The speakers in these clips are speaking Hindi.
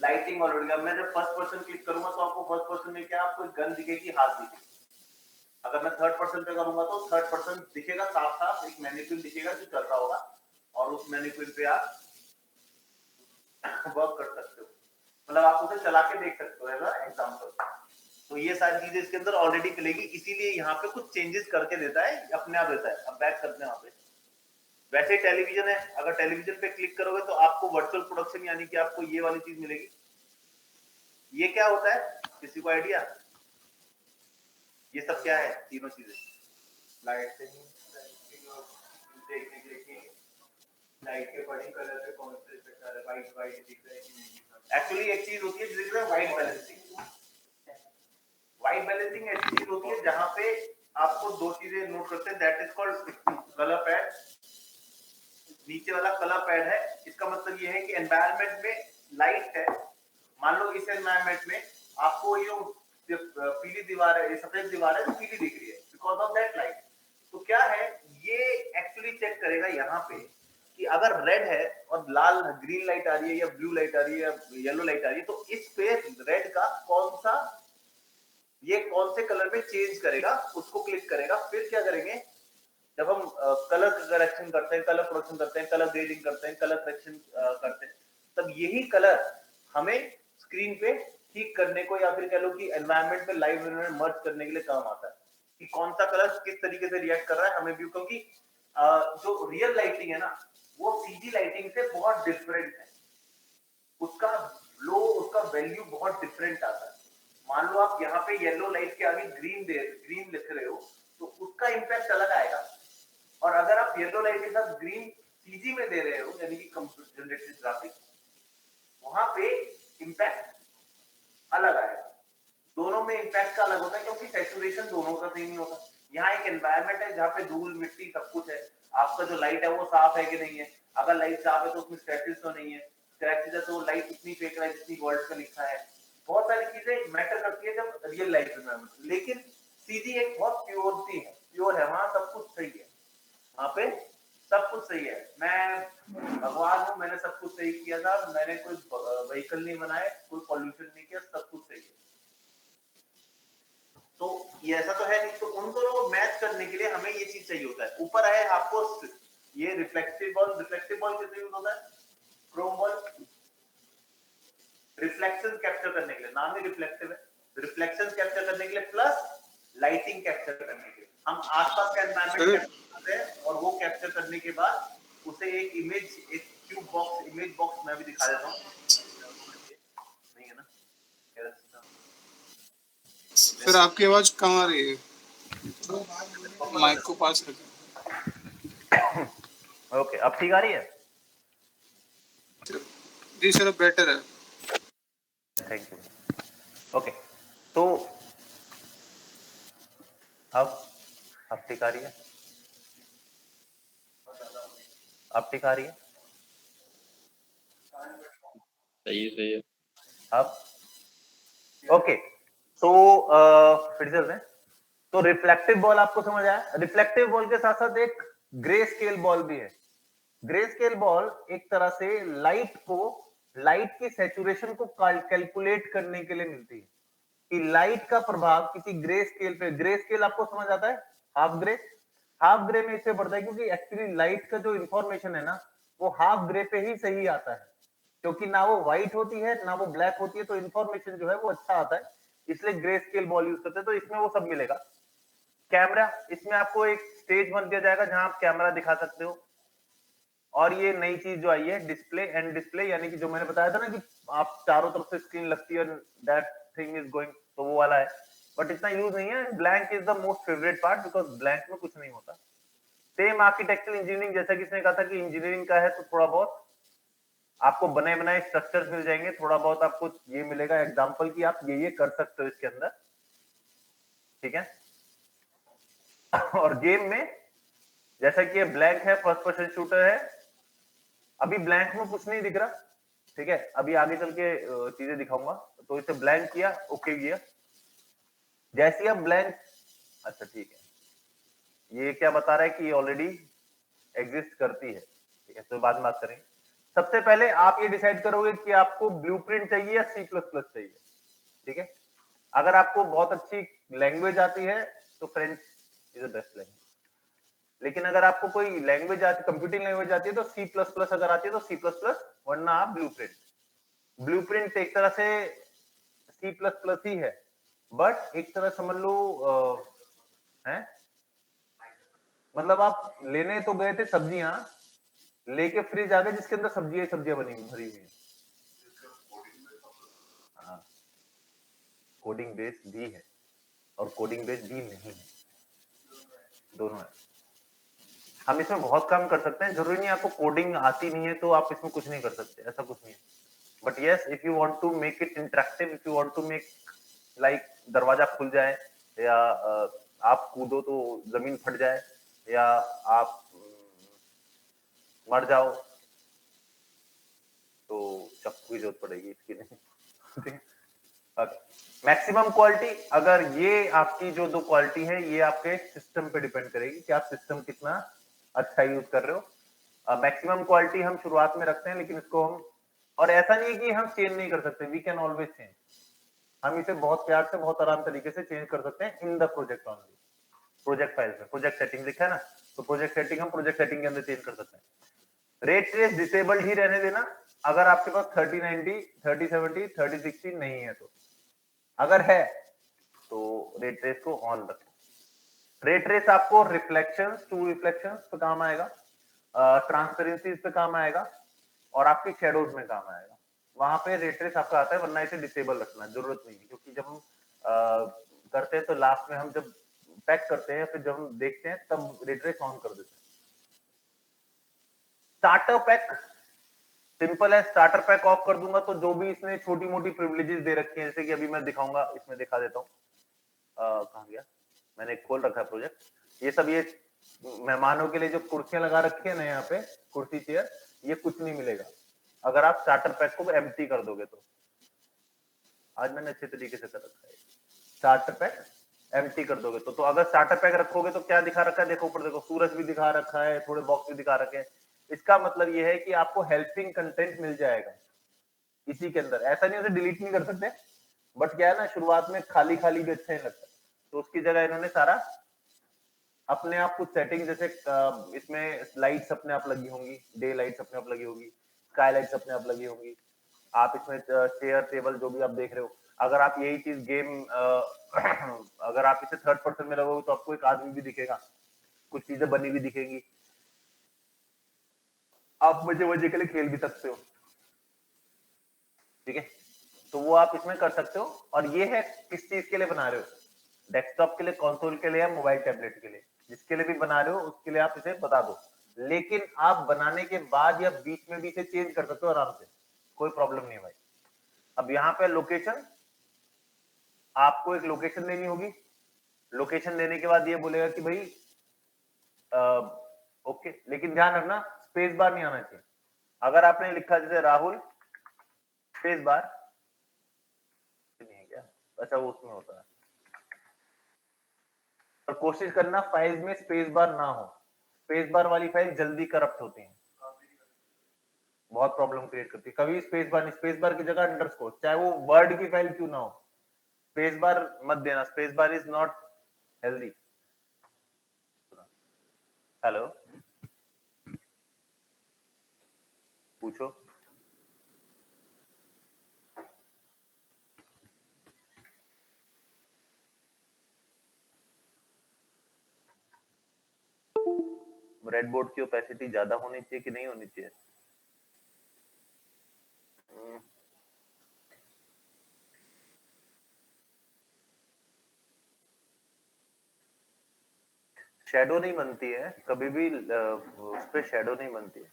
लाइटिंग ऑलरेडी, अब मैं जब फर्स्ट पर्सन क्लिक करूंगा तो आपको फर्स्ट पर्सन में क्या, आपको गन दिखेगी, हाथ दिखेगी। अगर मैं थर्ड पर्सन पे करूंगा तो थर्ड पर्सन दिखेगा, साफ साफ एक मैनिक्विन दिखेगा जो चल रहा होगा, और उस मैनिक्विन पे आप वर्क कर सकते हो, मतलब आप उसे चला के देख सकते हो एज अ एग्जांपल। तो ये सारी चीजें इसके अंदर ऑलरेडी मिलेगी, इसीलिए यहाँ पे कुछ चेंजेस करके देता है, अपने आप देता है। अब बैक करते हैं वहां पे। वैसे टेलीविजन है, अगर टेलीविजन पे क्लिक करोगे तो आपको वर्चुअल प्रोडक्शन यानी कि आपको ये वाली चीज मिलेगी। ये क्या होता है, किसी को आइडिया? ये सब क्या है, तीनों चीजें? लाइटिंग, देखने के लिए लाइट के बड़ी कलर पे कौन से इफेक्ट आ रहा है, वाइट वाइट दिख रहा है कि नहीं। एक्चुअली एक चीज होती है जिसको वाइट बैलेंसिंग। वाइट बैलेंसिंग ऐसी चीज होती है जहां पे आपको दो चीजें नोट करते हैं, that is called colour pad. नीचे वाला कलर पैड है, इसका मतलब ये है कि एनवायरनमेंट में लाइट है, मान लो इस एनवायरनमेंट में आपको ये पीली दीवार है, ये सफेद दीवार है तो पीली दिख रही है बिकॉज ऑफ दैट लाइट। तो क्या है, ये एक्चुअली चेक करेगा यहाँ पे कि अगर रेड है और लाल ग्रीन लाइट आ रही है या ब्लू लाइट आ रही है या येलो लाइट आ रही है, तो इस पे रेड का कौन सा, ये कौन से कलर में चेंज करेगा, उसको क्लिक करेगा। फिर क्या करेंगे, जब हम कलर करेक्शन करते हैं, कलर प्रोडक्शन करते हैं, कलर ग्रेडिंग करते हैं, कलर करेक्शन करते हैं, तब यही कलर हमें स्क्रीन पे ठीक करने को या फिर कह लो कि एनवायरनमेंट में लाइव एनवायरनमेंट मर्ज करने के लिए काम आता है कि कौन सा कलर किस तरीके से रिएक्ट कर रहा है हमें भी। क्योंकि जो रियल लाइटिंग है ना, वो सीजी लाइटिंग से बहुत डिफरेंट है, उसका लो, उसका वैल्यू बहुत डिफरेंट आता है। मान लो आप यहाँ पे येलो लाइट के आगे ग्रीन लिख रहे हो तो उसका इंपैक्ट अलग आएगा, और अगर आप येलो लाइट के साथ ग्रीन सीजी में दे रहे हो यानी कि कंप्यूटर जनरेटेड ग्राफिक, वहां पे इंपैक्ट अलग आएगा। दोनों में इंपैक्ट का अलग होता है क्योंकि सैचुरेशन दोनों का सेम नहीं होता। यहाँ एक एनवायरनमेंट है जहाँ पे धूल मिट्टी सब कुछ है, आपका जो लाइट है वो साफ है कि नहीं है, अगर लाइट साफ है तो उसमें स्क्रैचेस तो नहीं है, स्क्रैचेस है तो लाइट उतनी फेंक रहा है जितनी वर्ल्ड पे लिखा है। बहुत सारी चीजें मैटर करती है जब रियल लाइफ एनवायरनमेंट, लेकिन सीधी एक बहुत प्योरिटी है, प्योर है, वहां सब कुछ सही है, वहां पे सब कुछ सही है। मैं भगवान हूँ, मैंने सब कुछ सही किया था, मैंने कोई व्हीकल नहीं बनाए, कोई पॉल्यूशन नहीं किया, सब कुछ सही है। तो ये ऐसा तो है नहीं, तो उन दोनों को मैच करने के लिए हमें ये चीज चाहिए होता है। ऊपर है आपको ये रिफ्लेक्टिव बॉल किससे यूज होता है, क्रोम बॉल, रिफ्लेक्शन कैप्चर करने के लिए, नाम ही रिफ्लेक्टिव है, रिफ्लेक्शन कैप्चर करने के लिए प्लस लाइटिंग कैप्चर करने के लिए। हम आसपास का एनवायरनमेंट कैप्चर करते हैं और वो कैप्चर करने के बाद उसे एक इमेज, एक क्यूब बॉक्स, इमेज बॉक्स मैं भी दिखा देता हूँ, नहीं है ना, फिर आपकी आवाज कहाँ आ रही है, माइक को पास रखें। ओके, अब ठीक आ रही है? जी सर, अब बेटर है, थैंक यू। ओके, तो अब ठीक आ रही है, अब ठीक आ रही है, सही है। अब ओके, तो फिर चलते हैं। तो रिफ्लेक्टिव बॉल आपको समझ आया। रिफ्लेक्टिव बॉल के साथ साथ एक ग्रे स्केल बॉल भी है। ग्रे स्केल बॉल एक तरह से लाइट की सैचुरेशन को कैलकुलेट करने के लिए मिलती है कि लाइट का प्रभाव किसी ग्रे स्केल पे, ग्रे स्केल आपको समझ आता है, हाफ ग्रे में इससे बढ़ता है क्योंकि एक्चुअली लाइट का जो इंफॉर्मेशन है ना वो हाफ ग्रे पे ही सही आता है, क्योंकि ना वो व्हाइट होती है ना वो ब्लैक होती है, तो इंफॉर्मेशन जो है वो अच्छा आता है, इसलिए ग्रे स्केल बॉल यूज करते हैं। तो इसमें वो सब मिलेगा। कैमरा, इसमें आपको एक स्टेज बन दिया जाएगा जहां आप कैमरा दिखा सकते हो। और ये नई चीज जो आई है डिस्प्ले एंड डिस्प्ले, यानी कि जो मैंने बताया था ना कि आप चारों तरफ से स्क्रीन लगती है, दैट थिंग इज गोइंग, तो वो वाला है, बट इतना यूज नहीं है। Blank is the most favourite part because blank में कुछ नहीं होता। सेम आर्किटेक्चरल इंजीनियरिंग, जैसा कि इसने कहा था कि इंजीनियरिंग का है तो थोड़ा बहुत आपको बने बनाए स्ट्रक्चर्स मिल जाएंगे, थोड़ा बहुत आपको ये मिलेगा एग्जांपल कि आप ये कर सकते हो इसके अंदर, ठीक है। और गेम में जैसा कि ये ब्लैंक है, फर्स्ट पर्सन शूटर है, अभी ब्लैंक में कुछ नहीं दिख रहा, ठीक है, अभी आगे चल के चीजें दिखाऊंगा। तो इसे ब्लैंक किया, ओके किया, जैसे अब ब्लैंक, अच्छा ठीक है, ये क्या बता रहा है कि ये ऑलरेडी एग्जिस्ट करती है, ठीक है, तो बाद में बात करेंगे। सबसे पहले आप ये डिसाइड करोगे कि आपको ब्लूप्रिंट चाहिए या C++ चाहिए, ठीक है। अगर आपको बहुत अच्छी लैंग्वेज आती है तो French is the best language, लेकिन अगर आपको कोई लैंग्वेज आती, कंप्यूटिंग लैंग्वेज आती है तो C++ अगर आती है तो C++, वरना आप ब्लूप्रिंट एक तरह से C++ ही है, बट एक तरह समझ लो है, मतलब आप लेने तो गए थे सब्जियां, लेके फ्रिज आ गए जिसके अंदर सब्जियां बनी भरी हुई है। हाँ, कोडिंग बेस भी है और कोडिंग बेस भी नहीं है, दोनों है। हम इसमें बहुत काम कर सकते हैं, जरूरी नहीं आपको कोडिंग आती नहीं है तो आप इसमें कुछ नहीं कर सकते, ऐसा कुछ नहीं है। But yes, if you want to make it interactive, if you want to make like दरवाजा खुल जाए, या आप कूदो तो जमीन फट जाए, या आप मर जाओ तो चक्कू की जरूरत पड़ेगी इसकी नहीं। मैक्सिमम क्वालिटी, अगर ये आपकी जो दो क्वालिटी है ये आपके सिस्टम पे डिपेंड करेगी कि आप सिस्टम कितना अच्छा यूज कर रहे हो। मैक्सिमम क्वालिटी हम शुरुआत में रखते हैं, लेकिन इसको हम, और ऐसा नहीं है कि हम चेंज नहीं कर सकते, वी कैन ऑलवेज चेंज। हम इसे बहुत प्यार से, बहुत आराम तरीके से चेंज कर सकते हैं in the project only. Project file में प्रोजेक्ट सेटिंग लिखा है ना, तो प्रोजेक्ट सेटिंग हम प्रोजेक्ट सेटिंग के अंदर चेंज कर सकते हैं। रेट ट्रेस डिसेबल्ड ही रहने देना, अगर आपके पास 3090, 3070, 3060 नहीं है तो। अगर है तो रेट रेस को ऑन रखें। रेट रेस आपको रिफ्लेक्शंस, टू रिफ्लेक्शंस पे काम आएगा, ट्रांसपेरेंसीज पे काम आएगा, और आपके शेडोज में काम आएगा। वहां पे रेट रेस आपका आता है, वरना इसे डिसेबल रखना जरूरत नहीं है, क्योंकि जब हम करते हैं तो लास्ट में हम जब पैक करते हैं, फिर जब हम देखते हैं तब रेट रेस ऑन कर देते हैं। स्टार्टर पैक सिंपल है, स्टार्टर पैक ऑफ कर दूंगा तो जो भी इसने छोटी मोटी प्रिविलेजेस दे रखी है, जैसे कि अभी मैं दिखाऊंगा, इसमें दिखा देता हूँ, कहाँ गया, मैंने खोल रखा है प्रोजेक्ट। ये सब, ये मेहमानों के लिए जो कुर्सियां लगा रखी है ना यहाँ पे, कुर्सी चेयर, ये कुछ नहीं मिलेगा अगर आप स्टार्टर पैक को एम्प्टी कर दोगे तो। आज मैंने अच्छे तरीके से कर रखा है, स्टार्टर पैक एम्प्टी कर दोगे तो अगर स्टार्टर पैक रखोगे तो क्या दिखा रखा है, देखो ऊपर देखो, सूरज भी दिखा रखा है, थोड़े बॉक्स भी दिखा रखे हैं। इसका मतलब ये है कि आपको हेल्पिंग कंटेंट मिल जाएगा इसी के अंदर। ऐसा नहीं उसे डिलीट नहीं कर सकते, बट क्या है ना, शुरुआत में खाली खाली भी अच्छा नहीं लगता, तो उसकी जगह इन्होंने सारा अपने आप कुछ सेटिंग, जैसे इसमें लाइट्स अपने आप लगी होंगी, डे लाइट्स अपने आप लगी होंगी, स्काई लाइट्स अपने आप लगी होंगी, आप इसमें चेयर टेबल जो भी आप देख रहे हो, अगर आप यही चीज गेम अगर आप इसे थर्ड पर्सन में लगोगे तो आपको एक आदमी भी दिखेगा, कुछ चीजें बनी हुई दिखेंगी, आप मजे मजे के लिए खेल भी सकते हो, ठीक है। तो वो आप इसमें कर सकते हो। और ये है किस चीज के लिए बना रहे हो, डेस्कटॉप के लिए, कंसोल के लिए, या मोबाइल टैबलेट के लिए, जिसके लिए भी बना रहे हो उसके लिए आप इसे बता दो। लेकिन आप बनाने के बाद या बीच में भी इसे चेंज कर सकते हो आराम से, कोई प्रॉब्लम नहीं है भाई। अब यहाँ पे लोकेशन, आपको एक लोकेशन देनी होगी, लोकेशन देने के बाद ये बोलेगा कि भाई ओके, लेकिन ध्यान रखना स्पेस बार नहीं आना चाहिए। अगर आपने लिखा जैसे राहुल स्पेस बार, नहीं है क्या, अच्छा वो उसमें होता है, और कोशिश करना फाइल्स में स्पेस बार ना हो, स्पेस बार वाली फाइल जल्दी करप्ट होती हैं, बहुत प्रॉब्लम क्रिएट करती है। कभी स्पेस बार नहीं, स्पेस बार की जगह अंडरस्कोर, चाहे वो वर्ड की फाइल क्यों ना हो, स्पेस बार मत देना, space bar is not healthy. Hello, पूछो। रेड बोर्ड की ओपेसिटी ज्यादा होनी चाहिए कि नहीं होनी चाहिए? शैडो नहीं बनती है कभी भी, उस पे शैडो नहीं बनती है।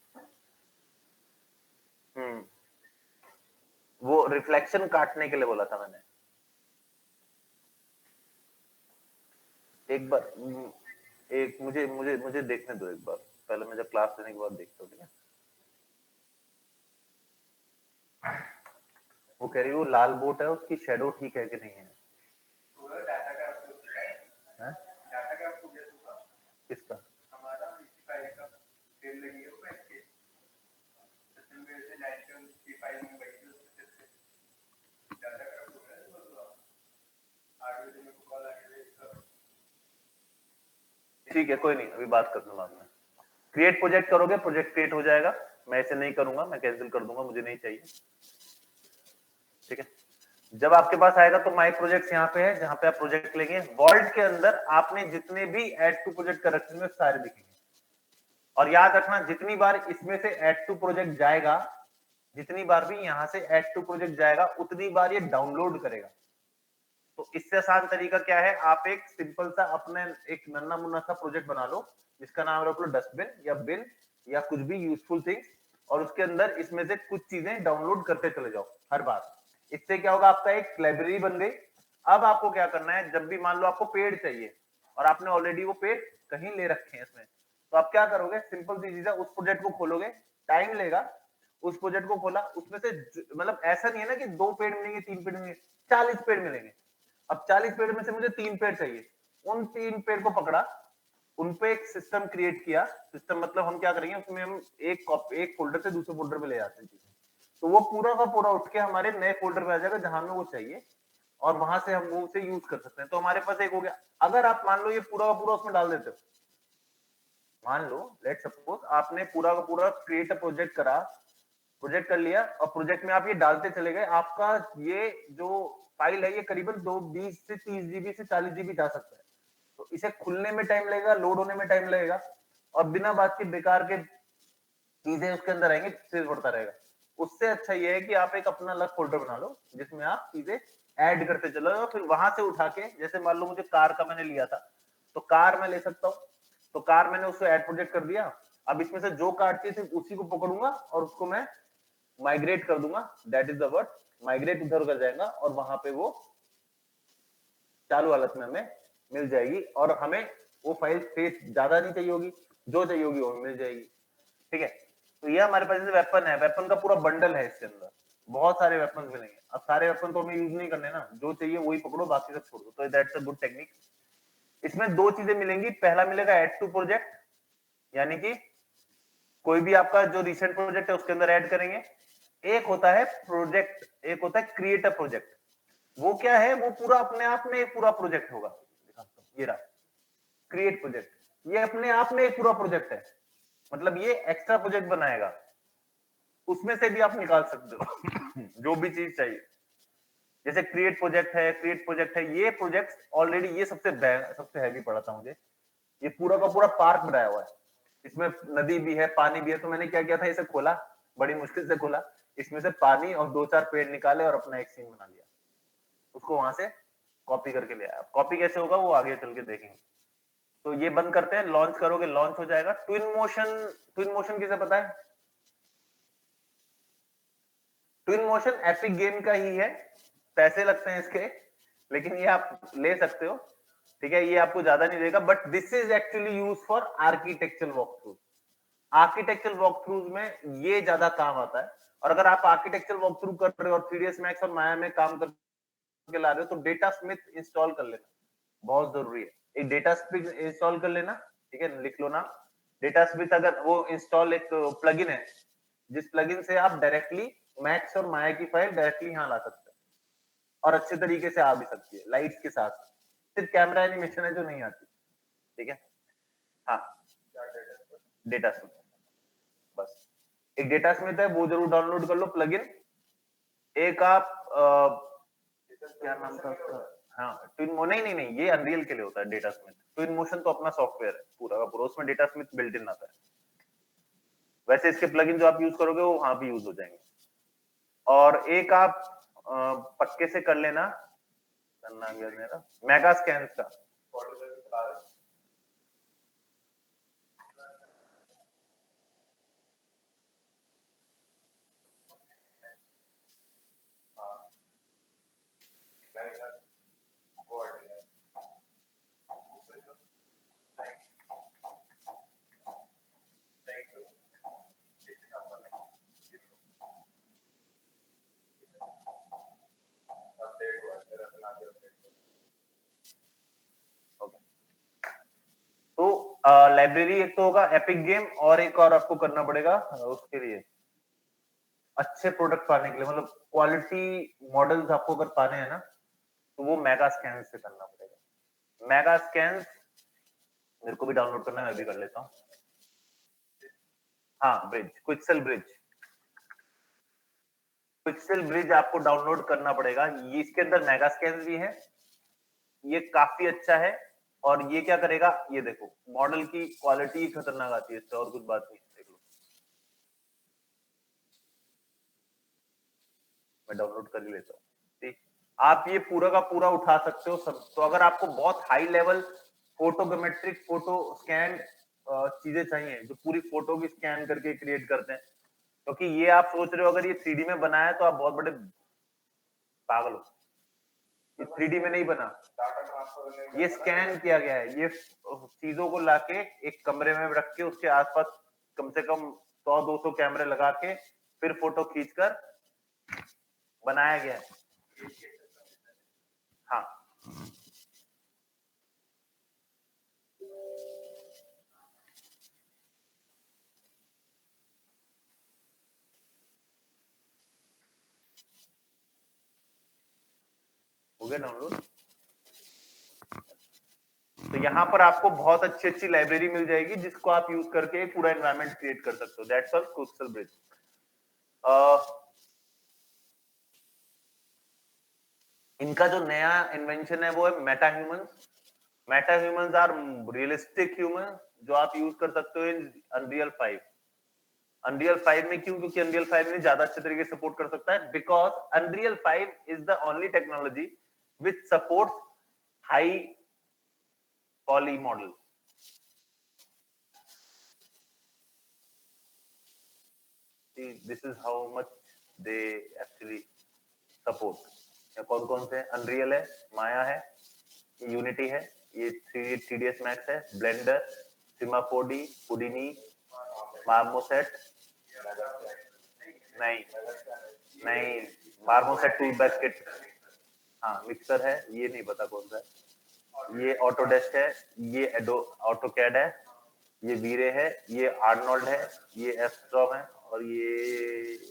वो रिफ्लेक्शन काटने के लिए बोला था मैंने। एक बार एक मुझे मुझे मुझे देखने दो एक बार, पहले मैं जब क्लास लेने के बाद देखता हूँ, ठीक है। वो कह रही है वो लाल बोट है, उसकी शैडो ठीक है कि नहीं है? हैं? किसका? ठीक है, कोई नहीं, अभी बात कर लूंगा मैं। क्रिएट प्रोजेक्ट करोगे, प्रोजेक्ट क्रिएट हो जाएगा। मैं ऐसे नहीं करूंगा, मैं कैंसिल कर दूंगा, मुझे नहीं चाहिए। ठीक है, जब आपके पास आएगा तो माई प्रोजेक्ट्स यहाँ पे है, जहां पे आप प्रोजेक्ट लेंगे। वॉल्ट के अंदर आपने जितने भी ऐड टू प्रोजेक्ट कर रखे हैं सारे दिखेंगे। और याद रखना, जितनी बार इसमें से ऐड टू प्रोजेक्ट जाएगा, जितनी बार भी यहां से ऐड टू प्रोजेक्ट जाएगा, उतनी बार ये डाउनलोड करेगा। तो इससे आसान तरीका क्या है, आप एक सिंपल सा अपने एक नन्ना मुन्ना सा प्रोजेक्ट बना लो, जिसका नाम रख लो डस्टबिन या बिन या कुछ भी यूजफुल थिंग्स, और उसके अंदर इसमें से कुछ चीजें डाउनलोड करते चले जाओ हर बार। इससे क्या होगा, आपका एक लाइब्रेरी बन गई। अब आपको क्या करना है, जब भी मान लो आपको पेड़ चाहिए और आपने ऑलरेडी वो पेड़ कहीं ले रखे हैं इसमें, तो आप क्या करोगे, सिंपल सी चीज है, उस प्रोजेक्ट को खोलोगे, टाइम लेगा, उस प्रोजेक्ट को खोला, उसमें से मतलब ऐसा नहीं है ना कि 2 पेड़ मिलेंगे, 3 पेड़ मिलेंगे, 40 पेड़ मिलेंगे। अब 40 पेड़ में से मुझे 3 पेड़ चाहिए, उन 3 पेड़ को पकड़ा, उन पे एक सिस्टम क्रिएट किया। सिस्टम मतलब हम क्या करेंगे, उसमें हम एक फोल्डर से दूसरे फोल्डर में ले जाते हैं चीजें, तो वो पूरा का पूरा उठ के हमारे नए फोल्डर में आ जाएगा जहां हमें वो चाहिए, और वहां से हम वो उसे यूज कर सकते हैं। तो हमारे पास एक हो गया। अगर आप मान लो ये पूरा का पूरा उसमें डाल देते हो, मान लो लेट सपोज आपने पूरा का पूरा क्रिएट अ प्रोजेक्ट करा, प्रोजेक्ट कर लिया, और प्रोजेक्ट में आप ये डालते चले गए, आपका ये जो फाइल है ये करीबन 20 से 30 जीबी से 40 जीबी जा सकता है। तो इसे खुलने में टाइम लगेगा, लोड होने में टाइम लगेगा, और बिना बात के बेकार के चीजें उसके अंदर आएंगे, स्पेस बढ़ता रहेगा। उससे अच्छा ये है कि आप एक अपना अलग फोल्डर बना लो, जिसमें आप चीजें ऐड करते चलो, और फिर वहां से उठा के, जैसे मान लो मुझे कार का मैंने लिया था, तो कार मैं ले सकता हूँ, तो कार मैंने उसको ऐड प्रोजेक्ट कर दिया। अब इसमें से जो कार थी सिर्फ उसी को पकड़ूंगा और उसको मैं माइग्रेट कर दूंगा, that is the word, migrate उधर कर जाएगा, और वहां पे वो चालू हालत में हमें मिल जाएगी, और हमें वो फाइल स्पेस ज्यादा नहीं चाहिए होगी, जो चाहिए होगी वो मिल जाएगी। ठीक है, तो ये हमारे पास जैसे वेपन है, वेपन का पूरा बंडल है, इसके अंदर बहुत सारे वेपन मिलेंगे। अब सारे वेपन तो हमें यूज नहीं करने ना, जो चाहिए वही पकड़ो, बाकी सब छोड़ दो। तो दैट्स अ गुड टेक्निक। इसमें 2 चीजें मिलेंगी, पहला मिलेगा ऐड टू प्रोजेक्ट, यानी कि कोई भी आपका जो रिसेंट प्रोजेक्ट है उसके अंदर ऐड करेंगे। एक होता है प्रोजेक्ट, एक होता है क्रिएट अ प्रोजेक्ट। वो क्या है, वो पूरा अपने आप में एक पूरा प्रोजेक्ट होगा। ये रहा क्रिएट प्रोजेक्ट, ये अपने आप में एक पूरा प्रोजेक्ट है, मतलब ये एक्स्ट्रा प्रोजेक्ट बनाएगा, उसमें से भी आप निकाल सकते हो जो भी चीज चाहिए। जैसे क्रिएट प्रोजेक्ट है, क्रिएट प्रोजेक्ट है, ये प्रोजेक्ट ऑलरेडी, ये सबसे हैवी पड़ा था मुझे। ये पूरा का पूरा पार्क बनाया हुआ है, इसमें नदी भी है, पानी भी है। तो मैंने क्या किया था, इसे खोला, बड़ी मुश्किल से खोला, इसमें से पानी और 2-4 पेड़ निकाले और अपना एक सीन बना लिया, उसको वहां से कॉपी करके ले आया। कॉपी कैसे होगा वो आगे चल के देखेंगे। तो ये बंद करते हैं, लॉन्च करोगे, लॉन्च हो जाएगा। ट्विन मोशन किसे पता है? ट्विन मोशन एपिक गेम का ही है, पैसे लगते हैं इसके, लेकिन ये आप ले सकते हो। ठीक है, ये आपको ज्यादा नहीं देगा, but this is actually use for architectural walk through. Architectural walk throughs में ये ज्यादा काम आता है। और अगर आप आर्किटेक्चरल वॉक थ्रू कर रहे हो और 3ds मैक्स और माया में काम करके ला रहे हो, तो डेटा स्मिथ इंस्टॉल कर लेना, बहुत जरूरी है। एक डेटा स्मिथ इंस्टॉल कर लेना, ठीक है, लिख लो ना डेटा स्मिथ। अगर वो इंस्टॉल एक प्लगइन है, जिस प्लगइन से आप डायरेक्टली मैक्स और माया की फाइल डायरेक्टली यहाँ ला सकते हैं, और अच्छे तरीके से आ भी सकती है लाइट्स के साथ। सिर्फ कैमरा एनिमेशन है जो नहीं आती। ठीक है, हाँ, डेटा स्मिथ, बस एक डेटा स्मिथ है, वो जरूर डाउनलोड कर लो प्लगइन। एक आप क्या नाम था उसका, हाँ नहीं, ये अनरियल के लिए होता है डेटा स्मिथ। ट्विन मोशन तो अपना सॉफ्टवेयर है पूरा का पूरा, उसमें डेटा स्मिथ बिल्ट इन आता है। वैसे इसके प्लगइन जो आप यूज करोगे वो वहां भी यूज हो जाएंगे। और एक आप पक्के से कर लेना, करना गया मेरा मेगा स्कैन का, तो लाइब्रेरी एक तो होगा एपिक गेम, और एक और आपको करना पड़ेगा उसके लिए अच्छे प्रोडक्ट पाने के लिए, मतलब क्वालिटी मॉडल्स आपको अगर पाने हैं ना, तो वो मेगा स्कैन से करना पड़ेगा। मेगा स्कैन मेरे को भी डाउनलोड करना है, मैं भी कर लेता हूँ। हाँ, ब्रिज, क्विक्सेल ब्रिज। क्विक्सेल ब्रिज आपको डाउनलोड करना पड़ेगा। ये इसके अंदर मेगा स्कैन भी है, ये काफी अच्छा है। और ये क्या करेगा, ये देखो मॉडल की क्वालिटी खतरनाक आती है इससे, और कुछ बात नहीं। देख लो, मैं डाउनलोड कर ही लेता हूँ। ठीक, आप ये पूरा का पूरा उठा सकते हो सब। तो अगर आपको बहुत high level photogrammetric photo scan चीजें चाहिए, जो पूरी फोटो की स्कैन करके क्रिएट करते हैं, क्योंकि ये आप सोच रहे हो अगर ये 3D में बना है तो आप बहुत बड़े पागल हो। ये 3D में नहीं बना, ये स्कैन किया गया है। ये चीजों को लाके एक कमरे में रख के उसके आसपास कम से कम 100-200 कैमरे लगा के फिर फोटो खींचकर बनाया गया है। हाँ, हो गया डाउनलोड। तो यहाँ पर आपको बहुत अच्छी अच्छी लाइब्रेरी मिल जाएगी जिसको आप यूज करके पूरा एनवायरनमेंट क्रिएट कर सकते हो। That's all Quixel Bridge. इनका जो नया इन्वेंशन है वो है Meta Humans. Meta Humans are realistic human जो आप यूज कर सकते हो इन अनरियल 5। अनरियल 5 में क्यों? क्योंकि अनरियल 5 में ज्यादा अच्छे तरीके से सपोर्ट कर सकता है, because unreal 5 is the only technology which supports high poly model. This is how much they actually support. कौन कौन से? अनरियल है, माया है, यूनिटी है, ये 3ds मैक्स है, ब्लेंडर, सिमा 4D, हुडिनी, मार्मोसेट, नहीं नहीं, मार्मोसेट टूल बैस्केट, हाँ मिक्सर है, ये नहीं पता कौन सा है। ये ऑटोडेस्क है, ये एडो ऑटोकैड है, ये वीरे है, ये आर्नोल्ड है, ये एस्ट्रॉम है, और ये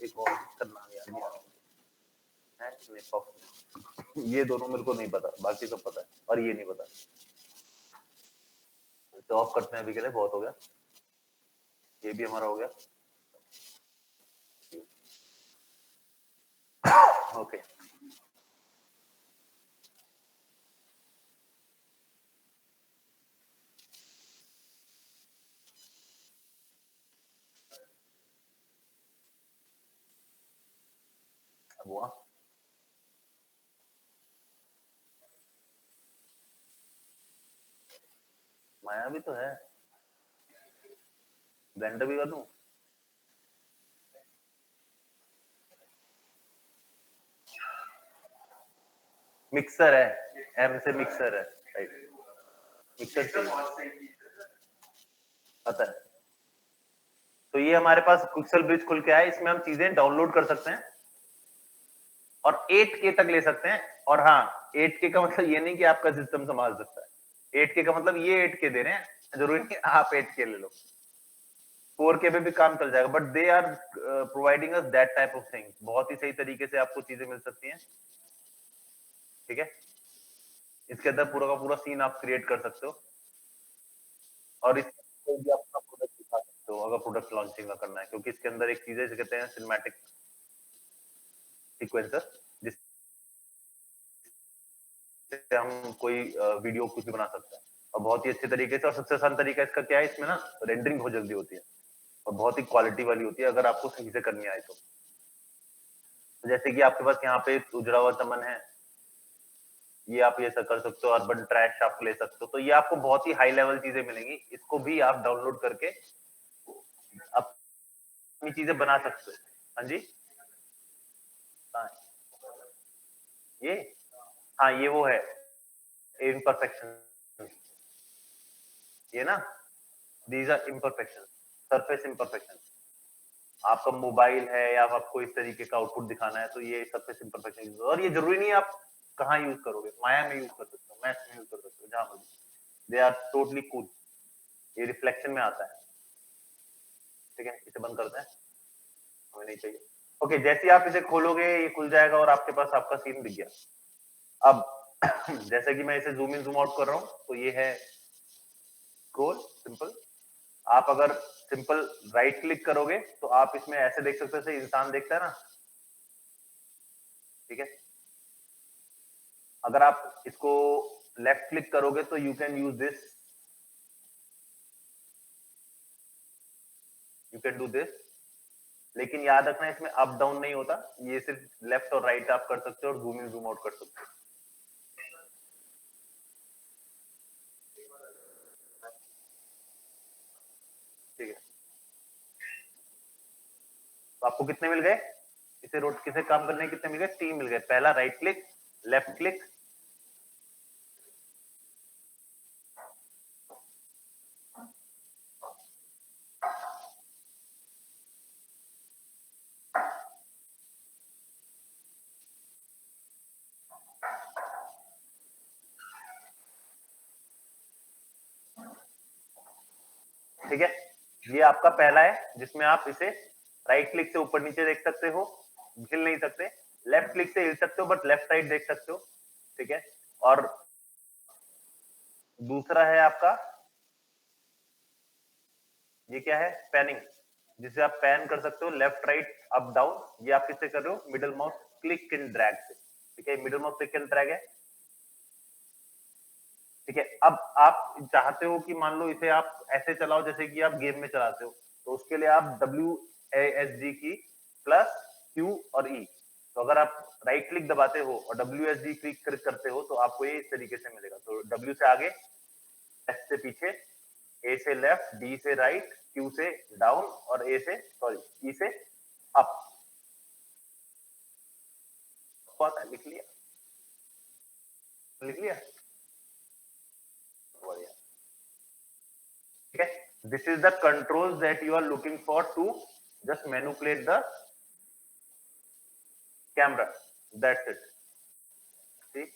एक और नाम याद नहीं आ रहा है। ये दोनों मेरे को नहीं पता, बाकी सब पता है, और ये नहीं पता। तो ऑफ करते हैं अभी के लिए, बहुत हो गया। ये भी हमारा हो गया। ओके, अब हुआ। माया भी तो है, ब्लेंडर भी कर दूं? मिक्सर है, एम से मिक्सर है, राइट, मिक्सर पता है। तो ये हमारे पास क्विक्सेल ब्रिज खुल के आया, इसमें हम चीजें डाउनलोड कर सकते हैं और 8K तक ले सकते हैं। और हाँ, 8K का मतलब ये नहीं कि आपका सिस्टम संभाल सकता है। 8K का मतलब ये 8K दे रहे हैं, जरूरी नहीं आप 8K ले लो, 4K पे भी काम चल जाएगा, but they are providing us that type of thing. बहुत ही सही तरीके से आपको चीजें मिल सकती हैं, ठीक है। इसके अंदर पूरा का पूरा सीन आप क्रिएट कर सकते हो और इस कोई भी अपना प्रोडक्ट दिखा सकते हो अगर प्रोडक्ट लॉन्चिंग का करना है, क्योंकि इसके अंदर एक चीज है जिसे कहते हैं सिनेमैटिक सीक्वेंसर, जिससे हम कोई वीडियो कुछ भी बना सकते हैं और बहुत ही अच्छे तरीके से। और सबसे आसान तरीका इसका क्या है, इसमें ना रेंडरिंग बहुत जल्दी होती है और बहुत ही क्वालिटी वाली होती है अगर आपको सही से करनी आए तो। जैसे कि आपके पास यहाँ पे उजड़ा हुआ चमन है, ये आप ये कर सकते हो, अर्बन ट्रैश आप ले सकते हो, तो ये आपको बहुत ही हाई लेवल चीजें मिलेंगी। इसको भी आप डाउनलोड करके अपनी चीजें बना सकते हो। हाँ जी, हाँ ये, हाँ ये वो है इम्परफेक्शन, ये ना, these are imperfection, surface imperfection. आपका मोबाइल है या आपको इस तरीके का आउटपुट दिखाना है तो ये सरफेस इम्परफेक्शन। और ये जरूरी नहीं आप कहाँ यूज करोगे, माया में यूज कर सकते हो, मैक्स में यूज कर सकते हो, जहां मर्जी। They are totally cool. ये रिफ्लेक्शन में आता है, ठीक है। इसे बंद करते हैं, हमें नहीं चाहिए। ओके, जैसे आप इसे खोलोगे ये खुल जाएगा और आपके पास आपका सीन दिख गया। अब जैसे कि मैं इसे जूम इन जूम आउट कर रहा हूँ तो ये है स्क्रॉल सिंपल। आप अगर सिंपल राइट क्लिक करोगे तो आप इसमें ऐसे देख सकते हो, जैसे इंसान देखता है ना, ठीक है। अगर आप इसको लेफ्ट क्लिक करोगे तो you can use this, you can do this, लेकिन याद रखना इसमें अप डाउन नहीं होता, ये सिर्फ लेफ्ट और राइट आप कर सकते हो और जूम इन जूम आउट कर सकते हो। ठीक है, तो आपको कितने मिल गए, इसे रोट किसे काम करने के कितने मिल गए, 3 मिल गए। पहला राइट क्लिक, लेफ्ट क्लिक, ठीक है। ये आपका पहला है जिसमें आप इसे राइट क्लिक से ऊपर नीचे देख सकते हो, हिल नहीं सकते। लेफ्ट क्लिक से हिल सकते हो बट लेफ्ट राइट देख सकते हो, ठीक है। और दूसरा है आपका, ये क्या है, पैनिंग, जिसे आप पैन कर सकते हो लेफ्ट राइट अप डाउन। ये आप किससे कर रहे हो, middle mouse click and drag से, ठीक है। Middle mouse click and drag है, ठीक है। अब आप चाहते हो कि मान लो इसे आप ऐसे चलाओ जैसे कि आप गेम में चलाते हो, तो उसके लिए आप WASD की प्लस Q और E। तो अगर आप राइट क्लिक दबाते हो और WSD क्लिक करते हो तो आपको ये इस तरीके से मिलेगा। तो W से आगे, S से पीछे, A से लेफ्ट, D से राइट, Q से डाउन और E से अप। लिख लिया, लिख लिया, बढ़िया, ठीक है। This is the controls that you are looking for to just manipulate the camera, that's it. ठीक,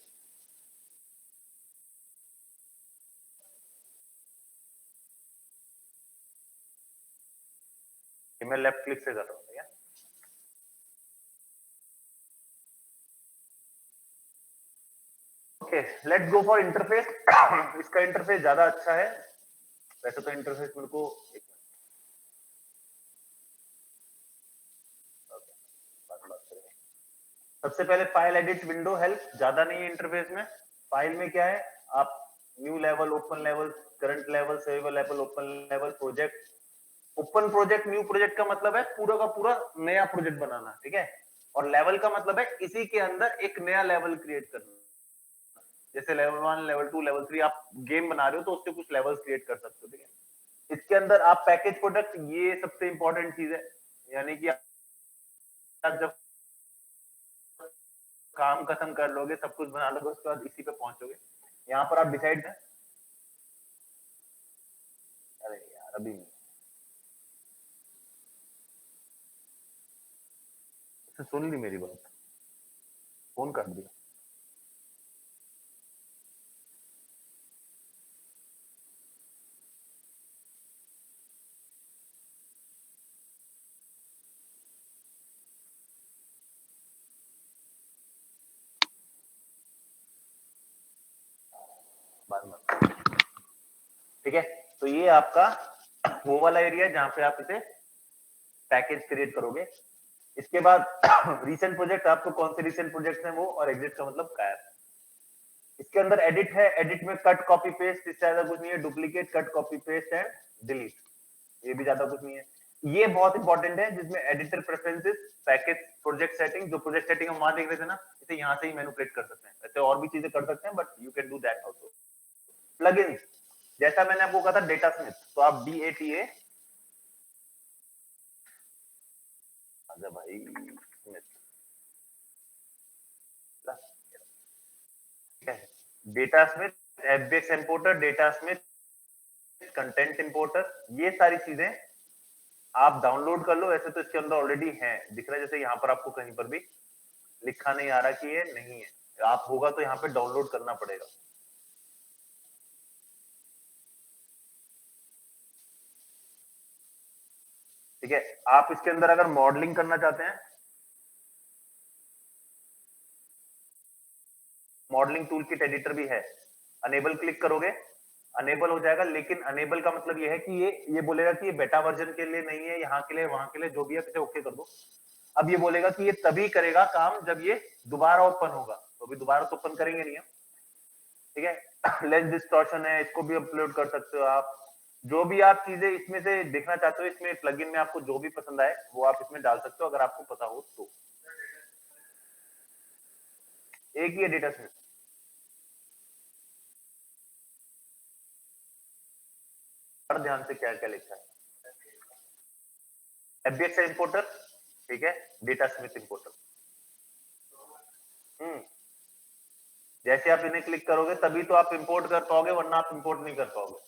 ये मैं लेफ्ट क्लिक से कर रहा हूँ, ठीक है। Okay, let's go for interface. इसका इंटरफेस ज्यादा अच्छा है वैसे तो। इंटरफेस मेरे को सबसे पहले फाइल एडिट विंडो हेल्प, ज्यादा नहीं है इंटरफेस में। फाइल में क्या है, आप new level, open level, current level, save level, open level, project. Open project, new project का मतलब है पूरा का पूरा नया प्रोजेक्ट बनाना, ठीक है। और लेवल का मतलब है इसी के अंदर एक नया लेवल क्रिएट करना। जैसे लेवल 1, लेवल 2, लेवल 3 आप गेम बना रहे हो तो उससे कुछ लेवल्स क्रिएट कर सकते हो, ठीक है। इसके अंदर आप पैकेज प्रोडक्ट, ये सबसे इंपॉर्टेंट चीज है, यानी कि आप जब काम खत्म कर लोगे, सब कुछ बना लोगे, उसके बाद इसी पे पहुंचोगे। यहाँ पर आप डिसाइड करें, अरे यार अभी नहीं, सुन ली मेरी बात, फोन कर दिया। ठीक है, तो ये आपका वो वाला एरिया जहां पे आप इसे पैकेज क्रिएट करोगे। इसके बाद रीसेंट प्रोजेक्ट, आपको कौन से रीसेंट प्रोजेक्ट हैं वो, और एग्जिट का मतलब गायब। इसके अंदर एडिट है, एडिट में कट कॉपी पेस्ट, इससे ज्यादा कुछ नहीं है। Duplicate, cut copy paste and delete, ये भी ज्यादा कुछ नहीं है। ये बहुत इंपॉर्टेंट है जिसमें editor preferences, package, project setting. जो प्रोजेक्ट सेटिंग हम वहां देख रहे थे ना, इसे यहाँ से ही मैनिपुलेट कर सकते हैं। वैसे और भी चीजें कर सकते हैं but you can do that also. Plugins, जैसा मैंने आपको कहा था डेटा स्मिथ, तो आप DATA, आजा भाई Smith, data Smith, FBX importer, data Smith, content importer, ये सारी चीजें आप डाउनलोड कर लो। ऐसे तो इसके अंदर ऑलरेडी है, दिख रहा है। जैसे यहाँ पर आपको कहीं पर भी लिखा नहीं आ रहा कि ये नहीं है, आप होगा तो यहाँ पे डाउनलोड करना पड़ेगा। ठीक है, आप इसके अंदर अगर मॉडलिंग करना चाहते हैं, मॉडलिंग टूल किट एडिटर भी है। अनेबल क्लिक करोगे, अनेबल हो जाएगा, लेकिन अनेबल का मतलब ये है कि ये बोलेगा कि ये बेटा वर्जन के लिए नहीं है, यहाँ के लिए वहां के लिए जो भी है, इसे ओके कर दो। अब ये बोलेगा कि ये तभी करेगा काम जब ये दोबारा ओपन होगा, तो अभी दोबारा तो ओपन करेंगे नहीं हम, ठीक है। लेंस डिस्टॉर्शन है, इसको भी अपलोड कर सकते हो आप। जो भी आप चीजें इसमें से देखना चाहते हो, इसमें प्लगइन में आपको जो भी पसंद आए वो आप इसमें डाल सकते हो, अगर आपको पता हो तो। एक ही है डेटा सेट। और ध्यान से क्या क्या लिखा है। एफबीएक्स इंपोर्टर, ठीक है, डेटा स्मिथ इंपोर्टर। जैसे आप इन्हें क्लिक करोगे तभी तो आप इंपोर्ट कर पाओगे, वरना आप इंपोर्ट नहीं कर पाओगे।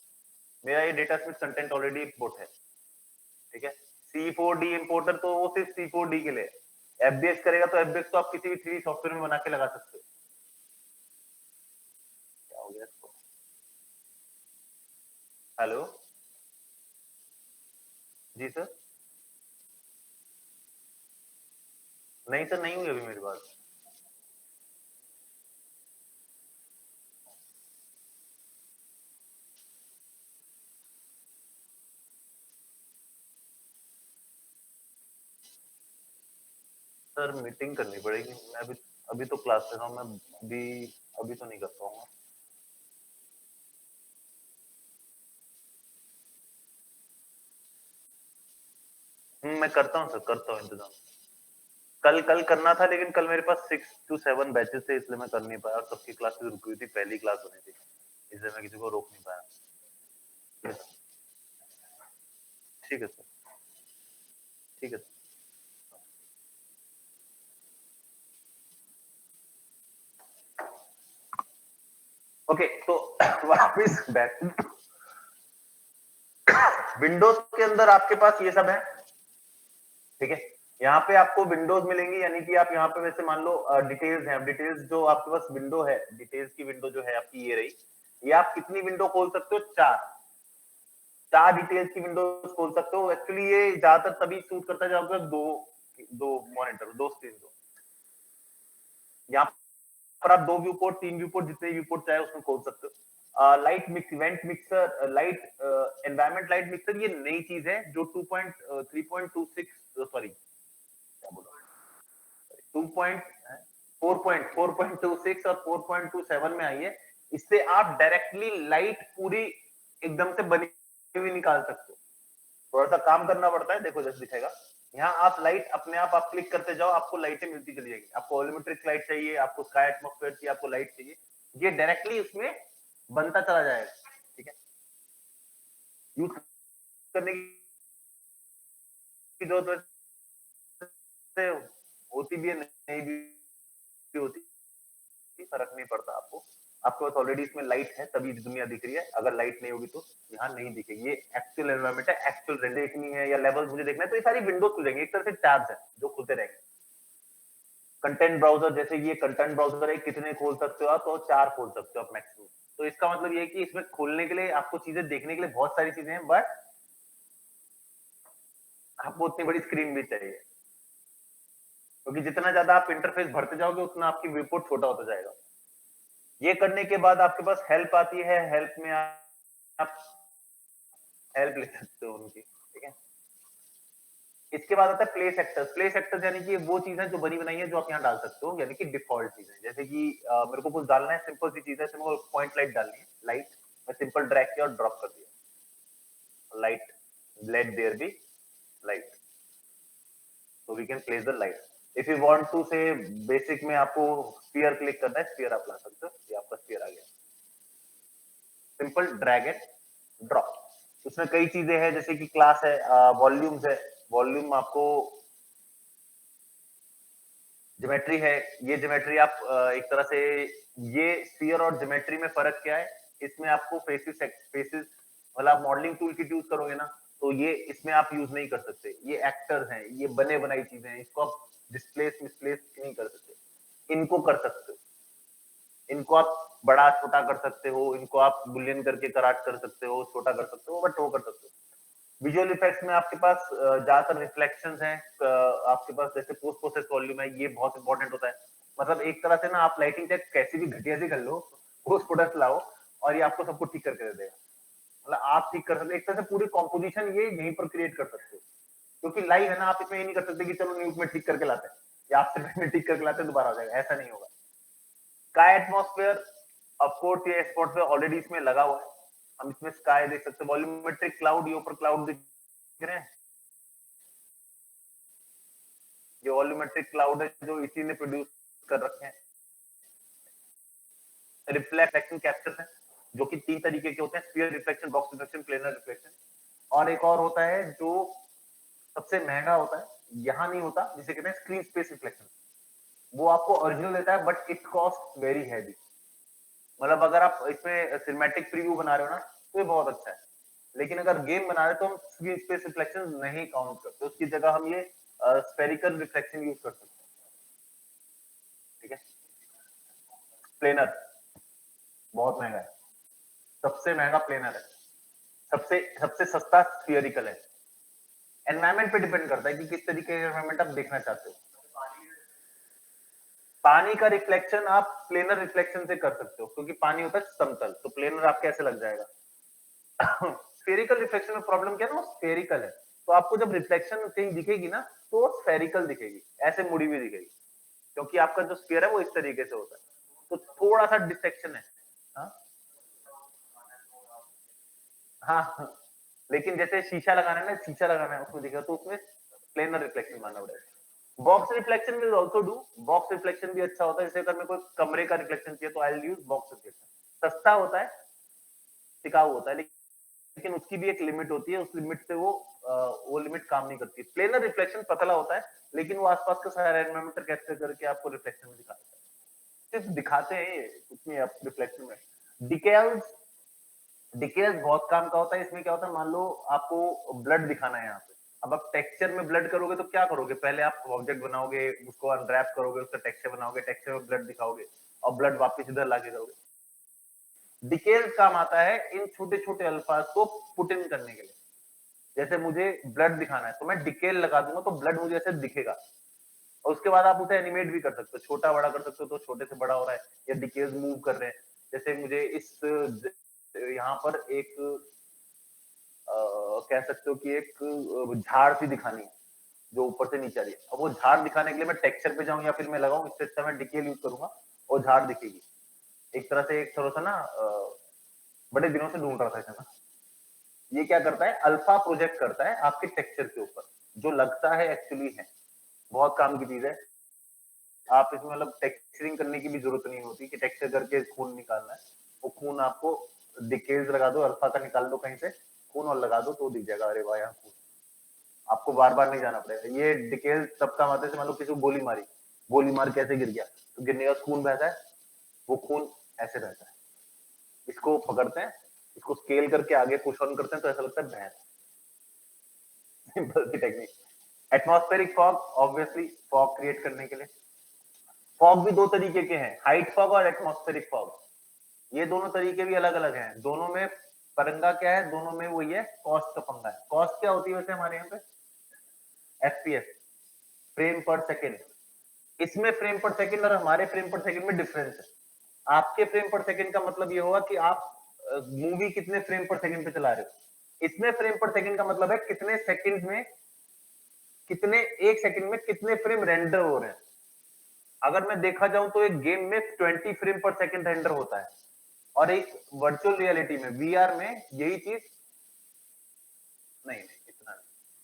मेरा ये data Smith content already import है, ठीक है। C4D इंपोर्टर तो वो सिर्फ C4D के लिए। एफबीएक्स करेगा तो एफबीएक्स तो आप किसी भी 3D सॉफ्टवेयर में बना के लगा सकते हो। क्या हो गया इसको? हेलो जी सर। नहीं सर, नहीं हुई अभी मेरी बात। सर मीटिंग करनी पड़ेगी, मैं अभी तो क्लास ले रहा हूँ मैं, अभी तो नहीं कर पाऊंगा। मैं करता हूँ सर, करता हूँ इंतजाम। कल करना था, लेकिन कल मेरे पास 6 to 7 बैचेस थे, इसलिए मैं कर नहीं पाया, और सबकी क्लासेस रुकी हुई थी, पहली क्लास होनी थी, इसलिए मैं किसी को रोक नहीं पाया। ठीक है सर, ठीक है सर। ओके, तो वापिस बैक। विंडोज के अंदर आपके पास ये सब है, ठीक है। यहाँ पे आपको विंडोज मिलेंगी, यानी कि आप यहाँ पे वैसे मान लो डिटेल्स है, डिटेल्स जो आपके पास विंडो है, डिटेल्स की विंडो जो है आपकी ये रही। ये आप कितनी विंडो खोल सकते हो? 4 डिटेल्स की विंडो खोल सकते हो। एक्चुअली ये ज्यादातर तभी सूट करता है जब आप दो मॉनिटर, दो स्क्रीन दो। यहाँ पर आप 2 व्यू पोर्ट, 3 व्यू पोर्ट, जितने व्यू पोर्ट चाहे उसमें खोल सकते हो। Light mix, event mixer, light environment light mixer, ये नई चीज है जो 2.3.26 सॉरी क्या बोला 4.26 और 4.27 में आई है। इससे आप डायरेक्टली लाइट पूरी एकदम से बनी हुई निकाल सकते हो। थोड़ा सा काम करना पड़ता है, देखो जैसे दिखेगा। यहाँ आप लाइट अपने आप क्लिक करते जाओ, आपको लाइटें मिलती चली जाएगी। आपको वॉल्यूमेट्रिक लाइट चाहिए, आपको स्काई एटमॉस्फेयर चाहिए, आपको लाइट चाहिए, ये डायरेक्टली उसमें बनता चला जाएगा, ठीक है। यूज करने की जरूरत होती भी है, नहीं भी होती, फर्क नहीं पड़ता आपको। आपके पास ऑलरेडी इसमें लाइट है, तभी दुनिया दिख रही है। अगर लाइट नहीं होगी तो यहाँ नहीं दिखेगी। ये एक्चुअल एनवायरनमेंट है, एक्चुअल रेंडर देखनी है या लेवल्स मुझे देखना है, तो ये सारी विंडोज खुल जाएंगी, एक तरह से टैब्स है जो खुलते रहेंगे। कंटेंट ब्राउजर, जैसे ये कंटेंट ब्राउजर है, कितने खोल सकते हो आप? तो 4 खोल सकते हो आप मैक्सिमम। तो इसका मतलब ये है कि इसमें खोलने के लिए आपको चीजें देखने के लिए बहुत सारी चीजें हैं, बट आपको उतनी बड़ी स्क्रीन भी चाहिए, क्योंकि जितना ज्यादा आप इंटरफेस भरते जाओगे उतना आपकी व्यू पोर्ट छोटा होता जाएगा। ये करने के बाद आपके पास हेल्प आती है, हेल्प में आप हेल्प ले सकते हो उनकी, ठीक है। इसके बाद आता है प्ले सेक्टर्स। प्ले सेक्टर्स यानी कि वो चीज है जो बनी बनाई है, जो आप यहाँ डाल सकते हो, यानी कि डिफॉल्ट चीजें। जैसे कि मेरे को कुछ डालना है, सिंपल सी चीज है, सिंपल पॉइंट लाइट डालनी है, लाइट मैं सिंपल ड्रैग किया और ड्रॉप कर दिया, light, let there be light, so we can place the light. If you want to say basic में आपको स्फीयर क्लिक करना है, स्फीयर आप ला सकते हो, ये आपका स्फीयर आ गया। Simple drag and drop. उसमें कई चीजें हैं, जैसे कि क्लास है, वॉल्यूम्स है, वॉल्यूम आपको, ज्योमेट्री है, ये ज्योमेट्री आप एक तरह से, ये स्फीयर और ज्योमेट्री में फर्क क्या है? इसमें आपको फेसेस मतलब आप मॉडलिंग टूल किट यूज करोगे ना, तो ये इसमें आप यूज नहीं कर सकते। ये एक्टर्स हैं, ये बने बनाई चीजें हैं, इसको आप डिस्प्लेस मिसप्लेस नहीं कर सकते। इनको कर सकते हो, इनको आप बड़ा छोटा कर सकते हो, इनको आप बुलियन करके कराट कर सकते हो, छोटा कर सकते हो, बट वो कर सकते हो। विजुअल इफेक्ट्स में आपके पास ज्यादातर रिफ्लेक्शंस हैं, आपके पास जैसे पोस्ट प्रोसेस वॉल्यूम है, ये बहुत इंपॉर्टेंट होता है। मतलब एक तरह से ना, आप लाइटिंग चेक कैसी भी घटिया सी कर लो, पोस्ट प्रोडक्ट लाओ और ये आपको सब कुछ ठीक करके दे देगा। मतलब आप ठीक कर सकते हो, एक तरह से पूरी कॉम्पोजिशन ये यहीं पर क्रिएट कर सकते हो, क्योंकि लाइव है ना, आप इसमें ये नहीं कर सकते कि चलो न्यूज में ठीक करके लाते हैं या आफ्टर में ठीक करके लाते हैं दोबारा हो जाएगा, ऐसा नहीं होगा। स्काई एटमॉस्फेयर ऑफ कोर्स ये एटमॉस्फेयर ऑलरेडी इसमें लगा हुआ है, हम इसमें स्काई देख सकते हैं, वॉल्यूमेट्रिक क्लाउड, ये ऊपर क्लाउड दिख रहे हैं, ये वॉल्यूमेट्रिक क्लाउड है जो इसी ने प्रोड्यूस कर रखे हैं। रिफ्लेक्शन कैप्चर है जो कि 3 तरीके के होते हैं, sphere reflection, box reflection, planar reflection, और एक और होता है जो सबसे महंगा होता है, यहाँ नहीं होता, जिसे कहते हैं स्क्रीन स्पेस रिफ्लेक्शन। वो आपको ओरिजिनल देता है but it cost very heavy, मतलब अगर आप इसमें सिनेमैटिक प्रीव्यू बना रहे हो ना तो ये बहुत अच्छा है, लेकिन अगर गेम बना रहे हो तो हम स्क्रीन स्पेस रिफ्लेक्शन नहीं काउंट करते, उसकी जगह हम ये स्फेरिकल रिफ्लेक्शन यूज कर सकते हैं। ठीक है, प्लेनर बहुत महंगा है, सबसे महंगा प्लेनर है, सबसे सबसे सस्ता स्फीयरिकल है। एनवायरमेंट पे डिपेंड करता है कि किस तरीके का एनवायरमेंट आप देखना चाहते हो। पानी का रिफ्लेक्शन आप प्लेनर रिफ्लेक्शन से कर सकते हो, क्योंकि पानी होता है समतल, तो प्लेनर आपके ऐसे लग जाएगा। स्फेरिकल रिफ्लेक्शन में प्रॉब्लम क्या है ना, स्फेरिकल है, तो आपको जब रिफ्लेक्शन कहीं दिखेगी ना तो वो स्फेरिकल दिखेगी, ऐसे मुड़ी हुई दिखेगी, क्योंकि आपका जो स्फीयर है वो इस तरीके से होता है, तो थोड़ा सा डिस्ट्रैक्शन है। हाँ, लेकिन जैसे शीशा लगाना है ना, शीशा लगाना है उसमें दिखा, तो उसमें प्लेनर रिफ्लेक्शन मानना पड़ेगा। Box reflection will also do, box reflection भी अच्छा होता है, जैसे अगर मेरे को कमरे का रिफ्लेक्शन चाहिए तो I will use box reflection, सस्ता होता है, टिकाऊ होता है, लेकिन उसकी भी एक लिमिट होती है, उस लिमिट से वो लिमिट काम नहीं करती। प्लेनर रिफ्लेक्शन पतला होता है, लेकिन वो आसपास का सारा एनवायरमेंट कैप्चर करके आपको रिफ्लेक्शन में दिखाता है, सिर्फ दिखाते हैं ये, कुछ नहीं आप रिफ्लेक्शन में। डिकेल्स, डिकेल्स बहुत काम का होता है, इसमें क्या होता है, मान लो आपको ब्लड दिखाना है यहाँ पे, अब आप टेक्सचर में ब्लड करोगे तो क्या करोगे, पहले आप ऑब्जेक्ट बनाओगे, उसको अनरैप करोगे, उसका टेक्सचर बनाओगे, टेक्सचर में ब्लड दिखाओगे और ब्लड वापस इधर लाके करोगे। डिकेल्स काम आता है इन छोटे छोटे अल्फाज को पुट इन करने के लिए, जैसे मुझे ब्लड दिखाना है तो मैं डिकेल लगा दूंगा तो ब्लड मुझे ऐसे दिखेगा, और उसके बाद आप उसे एनिमेट भी कर सकते हो, छोटा बड़ा कर सकते हो, तो छोटे से बड़ा हो रहा है या डिकेल्स मूव कर रहे हैं, जैसे मुझे इस यहाँ पर एक कह सकते हो कि एक झाड़ सी दिखानी है जो ऊपर से नीचे आ रही है, अब वो झाड़ दिखाने के लिए मैं टेक्सचर पे जाऊं या फिर मैं लगाऊं, इससे अच्छा मैं डिकेल यूज करूंगा और झाड़ दिखेगी। एक तरह से एक थोड़ा सा ना बड़े दिनों से ढूंढ रहा था ना, ये क्या करता है, अल्फा प्रोजेक्ट करता है आपके टेक्सचर के ऊपर, जो लगता है एक्चुअली है, बहुत काम की चीज है। आप इसमें मतलब टेक्सचरिंग करने की भी जरूरत नहीं होती कि टेक्सचर करके खून निकालना है, वो खून आपको डिकेल्स लगा दो, अल्फा का निकाल दो कहीं से खून और लगा दो तो दिख जाएगा, अरे वाह यहाँ खून, आपको बार बार नहीं जाना पड़ेगा। ये डिकेल्स तब काम आते हैं, मान लो किसी को गोली मारी, गोली मार कैसे गिर गया, तो गिरने का खून बहता है, वो खून ऐसे बहता है, इसको पकड़ते हैं, इसको स्केल करके आगे पुश ऑन करते हैं तो ऐसा लगता है भैंस। सिंपल सी technique. Atmospheric fog, obviously fog create करने के लिए, फॉग भी दो तरीके के हैं, हाइट फॉग और एटमॉस्फेरिक फॉग, ये दोनों तरीके भी अलग अलग हैं, दोनों में पंगा क्या है, दोनों में वही है, कॉस्ट का पंगा है। कॉस्ट क्या होती है वैसे हमारे यहाँ पे, एफपीएस, फ्रेम पर सेकेंड, इसमें फ्रेम पर सेकेंड और हमारे फ्रेम पर सेकेंड में डिफरेंस है। आपके फ्रेम पर सेकेंड का मतलब ये होगा कि आप मूवी कितने फ्रेम पर सेकेंड पे चला रहे हो, इसमें फ्रेम पर सेकेंड का मतलब है कितने सेकंड में, कितने एक सेकंड में कितने फ्रेम रेंडर हो रहे हैं। अगर मैं देखा जाऊं तो एक गेम में 20 फ्रेम पर सेकंड रेंडर होता है, और एक वर्चुअल रियलिटी में, वीआर में यही चीज नहीं इतना,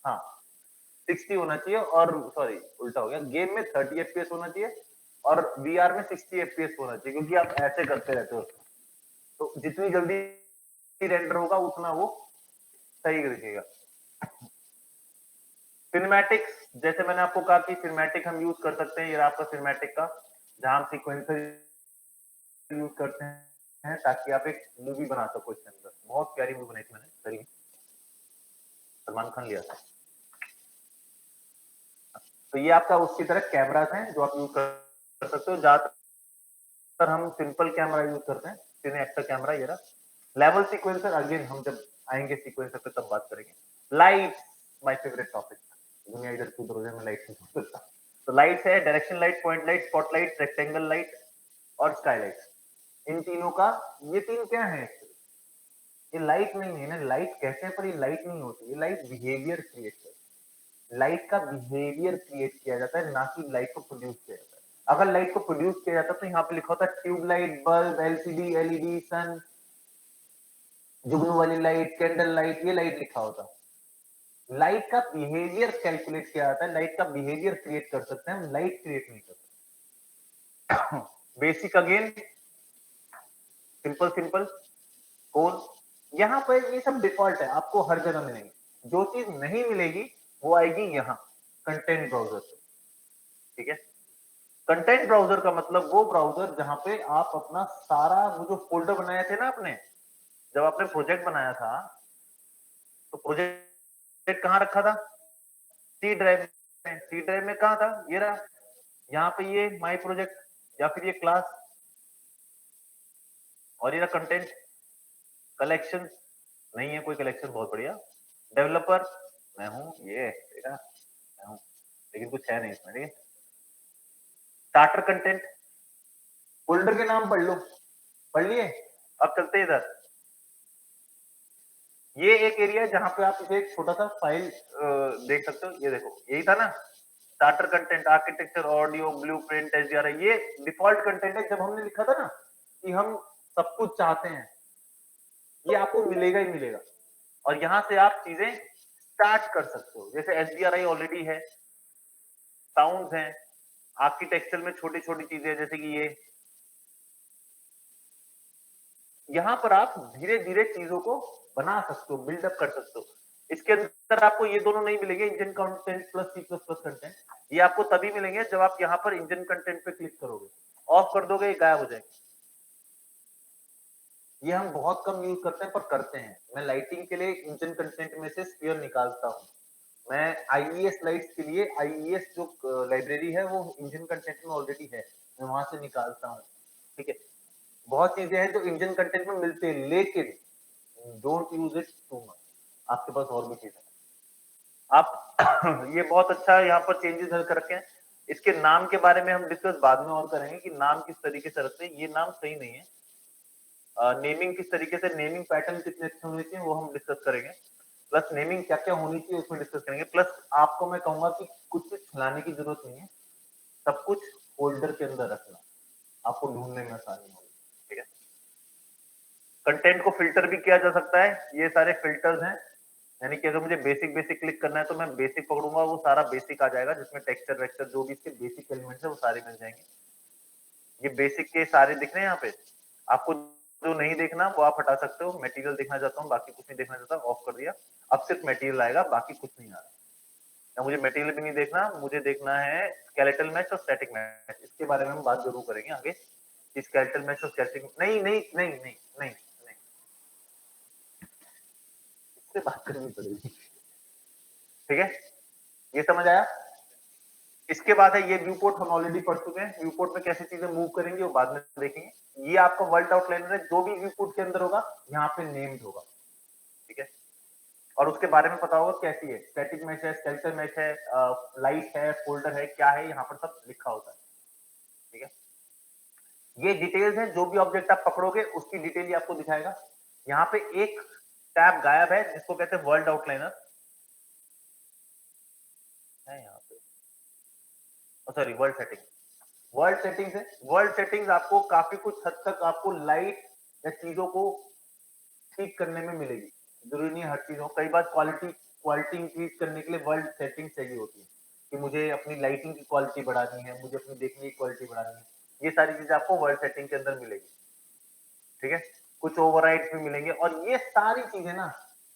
हाँ 60 होना चाहिए, और सॉरी उल्टा हो गया, गेम में 30 एफपीएस होना चाहिए और वीआर में 60 एफपीएस होना चाहिए, क्योंकि आप ऐसे करते रहते हो, तो जितनी जल्दी रेंडर होगा उतना वो सही दिखेगा। सिनेमैटिक्स, जैसे मैंने आपको कहा कि सिनेमैटिक हम यूज कर सकते हैं, ये आपका सिनेमैटिक का, जहां हम सीक्वेंसर यूज करते हैं ताकि आप एक मूवी बना सको इसके अंदर। बहुत प्यारी मूवी बनाई थी मैंने, सही सलमान खान लिया था। तो ये आपका उसकी तरह कैमरास हैं जो आप यूज कर सकते हो, ज्यादातर हम सिंपल कैमरा यूज करते हैं, सिने एक्टर कैमरा ये रहा। लेवल सीक्वेंसर अगेन हम जब आएंगे सीक्वेंसर पे तब बात करेंगे। लाइट, माय फेवरेट टॉपिक, दुनिया इधर से उधर हो जाए मैं लाइट नहीं सोचता। तो लाइट है, direction light, point light, spot light, rectangle light और स्काई लाइट। इन तीनों का, ये तीन क्या है, ये लाइट नहीं है ना, लाइट कहते हैं पर ये लाइट नहीं होती, ये लाइट बिहेवियर क्रिएट करती है। लाइट का बिहेवियर क्रिएट किया जाता है, ना कि लाइट को प्रोड्यूस किया जाता है। अगर लाइट को प्रोड्यूस किया जाता तो यहाँ पे लिखा होता ट्यूबलाइट, बल्ब, एलसीडी, एलईडी, सन, जुगनू वाली लाइट, कैंडल लाइट, ये लाइट लिखा होता। लाइट का बिहेवियर कैलकुलेट किया जाता है, लाइट का बिहेवियर क्रिएट कर सकते हैं हम, लाइट क्रिएट नहीं कर सकते। Basic again, simple simple code, यहाँ पर ये सब डिफॉल्ट है, आपको हर जगह मिलेंगे। जो चीज नहीं मिलेगी वो आएगी यहाँ कंटेंट ब्राउजर से, ठीक है। कंटेंट ब्राउजर का मतलब वो ब्राउजर जहां पे आप अपना सारा वो जो फोल्डर बनाए थे ना आपने, जब आपने प्रोजेक्ट बनाया था तो प्रोजेक्ट कहाँ रखा था? सी ड्राइव में। सी ड्राइव में कहाँ था? ये रहा, यहाँ पे ये माई प्रोजेक्ट या फिर ये क्लास, और ये रहा कंटेंट। कलेक्शन नहीं है कोई कलेक्शन, बहुत बढ़िया। डेवलपर मैं हूं, ये देखा मैं हूं, लेकिन कुछ है नहीं इसमें, ठीक है। स्टार्टर कंटेंट, फोल्डर के नाम पढ़ लो, पढ़ लिए। अब चलते इधर, ये एक एरिया है जहां पे आप इसे एक छोटा सा फाइल देख सकते हो। ये देखो, यही था ना starter content, architecture, audio, blueprint, SDR, ये डिफॉल्ट कंटेंट है। जब हमने लिखा था ना कि हम सब कुछ चाहते हैं, ये आपको मिलेगा ही मिलेगा, और यहां से आप चीजें स्टार्ट कर सकते हो। जैसे एसडीआरआई ऑलरेडी है, साउंड्स हैं, आर्किटेक्चर में छोटी छोटी चीजें जैसे कि ये, यहां पर आप धीरे धीरे चीजों को बना सकते हो, बिल्डअप कर सकते हो। इसके अंदर आपको ये दोनों नहीं मिलेंगे, engine content plus C plus plus content. ये आपको तभी मिलेंगे जब आप यहाँ पर इंजन कंटेंट पे क्लिक करोगे, ऑफ कर दोगे, ये गायब हो जाएंगे। ये हम बहुत कम यूज करते हैं पर करते हैं। मैं लाइटिंग के लिए इंजन कंटेंट में से स्फीयर निकालता हूँ। मैं आईईएस लाइट्स के लिए आईईएस जो लाइब्रेरी है वो इंजन कंटेंट में ऑलरेडी है, मैं वहां से निकालता हूँ, ठीक है। बहुत चीजें हैं जो इंजन कंटेंट में मिलते हैं, लेकिन don't use it too much, आपके पास और भी चीजें आप ये बहुत अच्छा यहाँ पर चेंजेस कर रखे हैं। इसके नाम के बारे में हम डिस्कस बाद में और करेंगे कि नाम किस तरीके से रखते हैं, ये नाम सही नहीं है। नेमिंग किस तरीके से, नेमिंग पैटर्न कितने अच्छे होने चाहिए वो हम डिस्कस करेंगे, प्लस नेमिंग क्या क्या होनी चाहिए उसमें डिस्कस करेंगे। प्लस आपको मैं कहूंगा कि कुछ चीज खिलाने की जरूरत नहीं है, सब कुछ फोल्डर के अंदर रखना, आपको ढूंढने में आसानी होगी, ठीक है। कंटेंट को फिल्टर भी किया जा सकता है, ये सारे फिल्टर्स हैं। यानी कि अगर मुझे बेसिक बेसिक क्लिक करना है तो मैं बेसिक पकड़ूंगा, वो सारा बेसिक आ जाएगा, जिसमें टेक्सचर वेक्चर जो भी इसके बेसिक एलिमेंट्स है वो सारे मिल जाएंगे। ये बेसिक के सारे दिख रहे हैं यहाँ पे। आपको जो नहीं देखना वो आप हटा सकते हो। मटेरियल देखना चाहता हूँ, बाकी कुछ नहीं देखना चाहता, ऑफ कर दिया। अब सिर्फ मटेरियल आएगा, बाकी कुछ नहीं आ रहा। या मुझे मटेरियल भी नहीं देखना, मुझे देखना है स्केलेटल मैच और स्टैटिक मैच। इसके बारे में हम बात जरूर करेंगे आगे, स्केलेटल मैच और स्टैटिक। नहीं नहीं नहीं नहीं नहीं नहीं, इससे बात करनी पड़ेगी, ठीक है। ये समझ आया। इसके बाद है ये व्यू पोर्ट, हम ऑलरेडी पढ़ चुके हैं। व्यू पोर्ट में कैसे चीजें मूव करेंगे वो बाद में देखेंगे। ये आपका वर्ल्ड आउटलाइनर है, जो भी व्यू पोर्ट के अंदर होगा यहाँ पे नेम्ड होगा, ठीक है। और उसके बारे में पता होगा कैसी है, स्टैटिक मैच है, स्केलेटल मैच है, लाइट है, फोल्डर है, क्या है, यहाँ पर सब लिखा होता है, ठीक है। ये डिटेल्स है, जो भी ऑब्जेक्ट आप पकड़ोगे उसकी डिटेल ही आपको दिखाएगा। यहाँ पे एक टैब गायब है जिसको कहते हैं वर्ल्ड आउटलाइनर है यहाँ पे, sorry world setting. World settings है, वर्ल्ड सेटिंग्स आपको काफी कुछ हद तक आपको लाइट या चीजों को ठीक करने में मिलेगी। जरूरी नहीं हर चीज हो, कई बार क्वालिटी क्वालिटी इंक्रीज करने के लिए वर्ल्ड सेटिंग चाहिए होती है कि मुझे अपनी लाइटिंग की क्वालिटी बढ़ानी है, मुझे अपनी देखने की क्वालिटी बढ़ानी है। ये सारी चीजें आपको वर्ल्ड सेटिंग के अंदर मिलेगी, ठीक है। कुछ ओवरराइड्स भी मिलेंगे, और ये सारी चीजें ना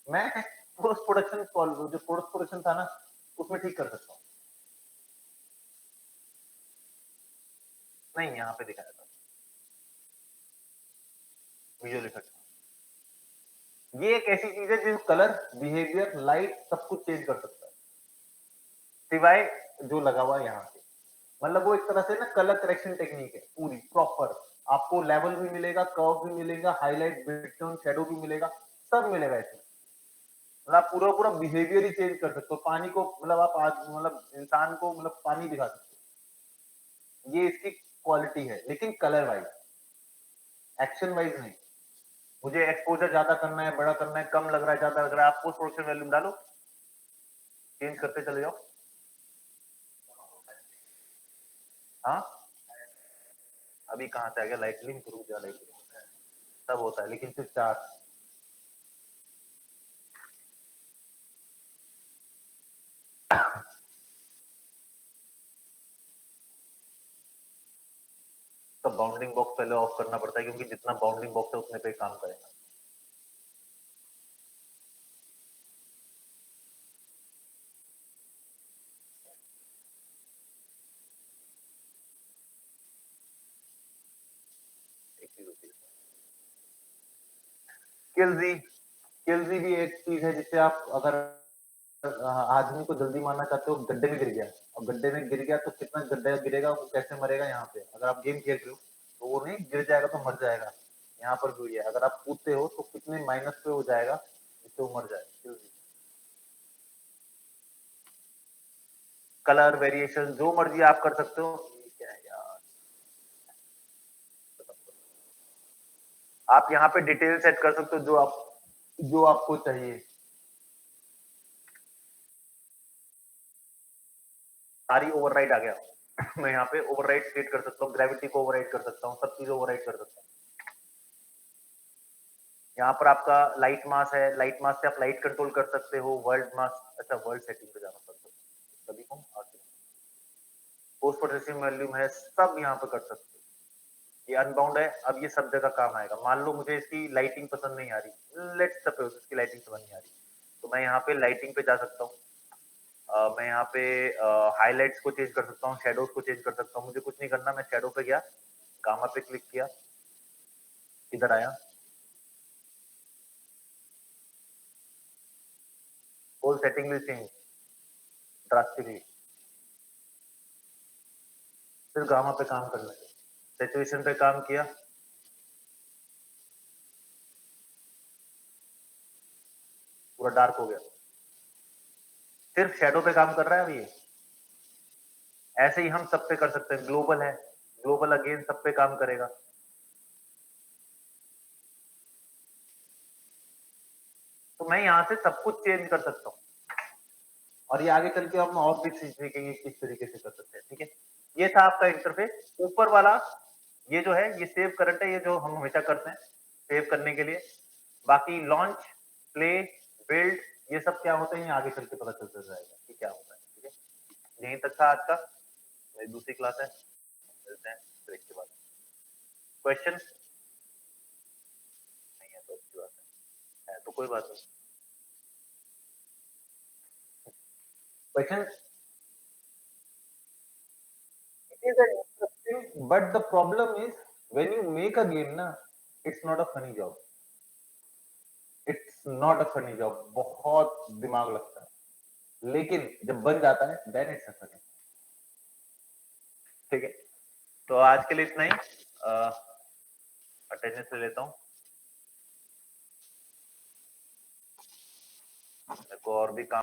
मैं पोस्ट प्रोडक्शन, जो पोस्ट प्रोडक्शन था ना उसमें ठीक कर सकता हूँ। नहीं यहाँ पे दिखाया था विजुअल इफेक्ट, ये एक ऐसी चीज है जो कलर, बिहेवियर, लाइट सब कुछ चेंज कर सकता है, सिवाय जो लगा हुआ है यहाँ पे। मतलब वो एक तरह से ना कलर करेक्शन टेक्निक है पूरी प्रॉपर। आपको लेवल भी मिलेगा, कर्व भी मिलेगा, हाईलाइट, ब्रेकडाउन, शैडो भी मिलेगा, सब मिलेगा इसमें। मतलब आप पूरा पूरा बिहेवियर ही चेंज कर सकते हो। पानी को मतलब आप आज मतलब इंसान को मतलब पानी दिखा सकते हो, ये इसकी क्वालिटी है, लेकिन कलर वाइज, एक्शन वाइज नहीं। मुझे एक्सपोजर ज्यादा करना है, बड़ा करना है, कम लग रहा है, ज्यादा लग रहा है, आप पोस्ट प्रोडक्शन वॉल्यूम डालो, चेंज करते चले जाओ। हाँ अभी कहाँ से आ गया लाइटनिंग, रुक जा, लाइटनिंग सब होता है लेकिन सिर्फ 4। तो बाउंडिंग बॉक्स पहले ऑफ करना पड़ता है क्योंकि जितना बाउंडिंग बॉक्स है उतने पे काम करेगा। एक चीज होती है किल्जी, किल्जी भी एक चीज है जिससे आप अगर आदमी को जल्दी मारना चाहते हो, गड्ढे में गिर गया, अब गड्ढे में गिर गया तो कितना गड्ढा गिरेगा, वो कैसे मरेगा यहाँ पे, अगर आप गेम खेल रहे हो तो वो नहीं गिर जाएगा तो मर जाएगा, यहाँ पर भी है, अगर आप कूदते हो तो कितने माइनस पे हो जाएगा जिससे वो मर जाएगा। कलर वेरिएशन जो मर्जी आप कर सकते हो। क्या है यार, आप यहाँ पे डिटेल सेट कर सकते हो जो आपको चाहिए। सारी ओवरराइड आ गया मैं यहाँ पे ओवरराइड सेट कर सकता हूँ, ग्रेविटी को ओवरराइड कर सकता हूँ, सब चीज ओवरराइड कर सकता हूँ। यहाँ पर आपका लाइट मास है, लाइट मास से आप लाइट कंट्रोल कर सकते हो, वर्ल्ड मास, अच्छा वर्ल्ड सेटिंग पे जाना पड़ता है सभी को, पोस्ट प्रोसेसिंग वॉल्यूम है, सब यहाँ पे कर सकते हो। ये अनबाउंड है, अब ये सब जगह काम आएगा। मान लो मुझे इसकी लाइटिंग पसंद नहीं आ रही, लेट्स सपोज इसकी लाइटिंग पसंद नहीं आ रही, तो मैं यहाँ पे लाइटिंग पे जा सकता हूँ, मैं यहाँ पे हाईलाइट्स को चेंज कर सकता हूँ, शेडोज को चेंज कर सकता हूँ। मुझे कुछ नहीं करना, मैं शेडो पे गया, गामा पे क्लिक किया, इधर आया, whole setting will change drastically. फिर गामा पे काम करना है, सैचुरेशन पे काम किया, पूरा डार्क हो गया, सिर्फ शेडो पे काम कर रहा है अभी। ऐसे ही हम सब पे कर सकते हैं, ग्लोबल है, ग्लोबल अगेन सब पे काम करेगा। तो मैं यहाँ से सब कुछ चेंज कर सकता हूँ, और ये आगे चल के हम और भी सीखेंगे किस तरीके से कर सकते हैं। ठीक है, ये था आपका इंटरफेस। ऊपर वाला ये जो है ये सेव करंट है, ये जो हम हमेशा करते हैं सेव करने के लिए। बाकी लॉन्च, प्ले, बिल्ड, ये सब क्या होते हैं ये आगे चल के पता चलता जाएगा कि क्या होता है। ठीक है, यहीं तक था आज का, मेरी दूसरी क्लास है, मिलते हैं ब्रेक के बाद। क्वेश्चन नहीं है तो अच्छी बात है तो कोई बात नहीं। Question is an interesting, but the problem is when you make a game ना, it's not a funny job. It's not a funny job, बहुत दिमाग लगता है, लेकिन जब बन जाता है then it's a funny। ठीक है, तो आज के लिए इतना ही, अटेंडेंस ले लेता हूँ, मेरे को और भी काम